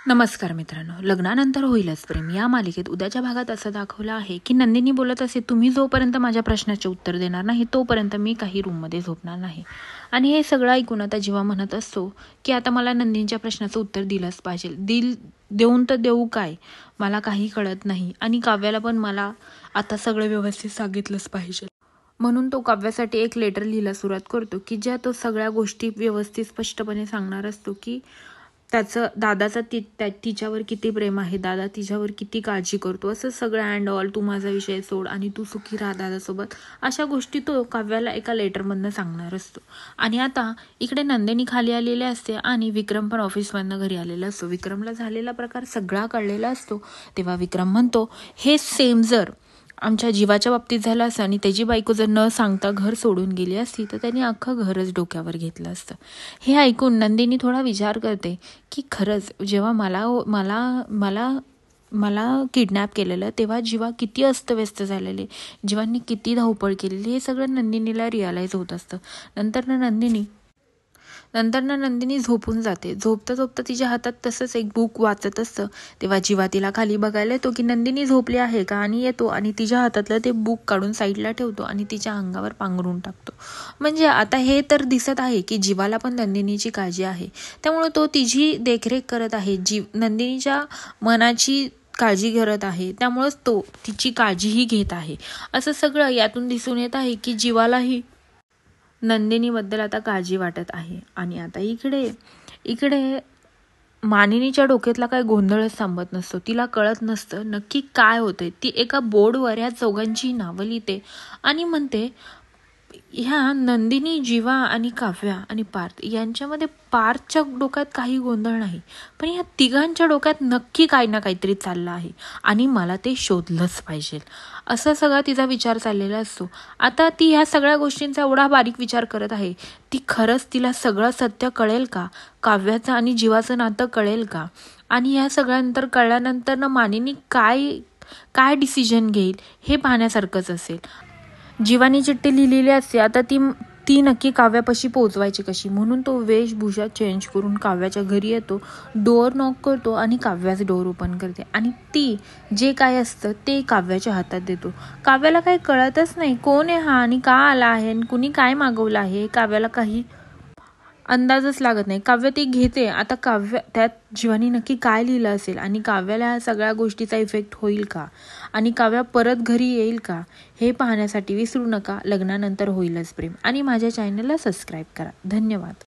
नमस्कार मित्रांनो, लग्नानंतर होईलच प्रेम या मालिकेत उद्याच्या भागात असं दाखवलं आहे की नंदिनी बोलत असे, तुम्ही जोपर्यंत माझ्या प्रश्नाचे उत्तर देणार नाही तोपर्यंत मी काही रूममध्ये झोपणार नाही. आणि हे सगळं ऐकून आता जीवा म्हणत असतो की आता मला नंदिनीच्या प्रश्नाचं उत्तर दिलंच पाहिजे. देऊन तर देऊ काय, मला काही कळत नाही. आणि काव्याला पण मला आता सगळं व्यवस्थित सांगितलंच पाहिजे. म्हणून तो काव्यासाठी एक लेटर लिहायला सुरुवात करतो की ज्या तो सगळ्या गोष्टी व्यवस्थित स्पष्टपणे सांगणार असतो की त्याचं दादाचं तिच्यावर किती प्रेम आहे, दादा तिच्यावर किती काळजी करतो, असं सगळं अँड ऑल, तू माझा विषय सोड आणि तू सुखी राहा दादासोबत, अशा गोष्टी तो काव्याला एका लेटरमधनं सांगणार असतो. आणि आता इकडे नंदिनी खाली आलेली असते आणि विक्रम पण ऑफिसमधनं घरी आलेला असतो. विक्रमला झालेला प्रकार सगळा कळलेला असतो. तेव्हा विक्रम म्हणतो, हे सेम जर आमच्या जीवाच्या बाबतीत झालं असतं आणि त्याची बायको जर न सांगता घर सोडून गेली असती तर त्यांनी अख्खं घरच डोक्यावर घेतलं असतं. हे ऐकून नंदिनी थोडा विचार करते की खरंच जेव्हा मला किडनॅप केलेलं तेव्हा जीवा किती अस्तव्यस्त झालेले, जीवांनी किती धावपळ केलेली, हे सगळं नंदिनीला रिअलाईज होत असतं. नंतर नंदिनी झोपून जाते. झोपता झोपता तिच्या हातात तसंच एक बुक वाचत असतं. तेव्हा जीवा तिला खाली बघायला येतो की नंदिनी झोपली आहे का, आणि येतो आणि तिच्या हातातलं ते बुक काढून साईडला ठेवतो आणि तिच्या अंगावर पांघरून टाकतो. म्हणजे आता हे तर दिसत आहे की जीवाला पण नंदिनीची काळजी आहे, त्यामुळे तो तिची देखरेख करत आहे, नंदिनीच्या मनाची काळजी करत आहे, त्यामुळेच तो तिची काळजीही घेत आहे. असं सगळं यातून दिसून येत आहे की जीवालाही नंदिनीबद्दल आता काळजी वाटत आहे. आणि आता इकडे मानिनीच्या डोक्यातला काय गोंधळच थांबत नसतो. तिला कळत नसतं नक्की काय होतंय. ती एका बोर्डवर ह्या चौघांची नावं लिहिते आणि म्हणते, ह्या नंदिनी, जीवा आणि काव्या आणि पार्थ यांच्यामध्ये पार्थच्या डोक्यात काही गोंधळ नाही, पण ह्या तिघांच्या डोक्यात नक्की काही ना काहीतरी चाललं आहे आणि मला ते शोधलंच पाहिजे, असा सगळा तिचा विचार चाललेला असतो. आता ती ह्या सगळ्या गोष्टींचा एवढा बारीक विचार करत आहे, ती खरंच तिला सगळं सत्य कळेल का, काव्याचं आणि जीवाचं नातं कळेल का, आणि ह्या सगळ्यानंतर कळल्यानंतर ना मानिनी काय डिसिजन घेईल हे पाहण्यासारखंच असेल. जीवानी चिठ्ठी लिहिलेली असते, आता ती नक्की काव्यापाशी पोहोचवायची कशी, म्हणून तो वेशभूषा चेंज करून काव्याच्या घरी येतो, डोअर नॉक करतो आणि काव्याचं डोअर ओपन करते आणि ती जे काय असतं ते काव्याच्या हातात देतो. काव्याला काही कळतच नाही कोण आहे हा आणि का आला आहे आणि कुणी काय मागवलं आहे, काव्याला काही अंदाजच लागत नाही. काव्य ती घेते. आता त्यात जीवानी नक्की काय लिहिलं असेल आणि काव्याला ह्या सगळ्या गोष्टीचा इफेक्ट होईल का आणि काव्या परत घरी येईल का, हे पाहण्यासाठी विसरू नका लग्नानंतर होईलच प्रेम आणि माझ्या चॅनलला सबस्क्राईब करा. धन्यवाद.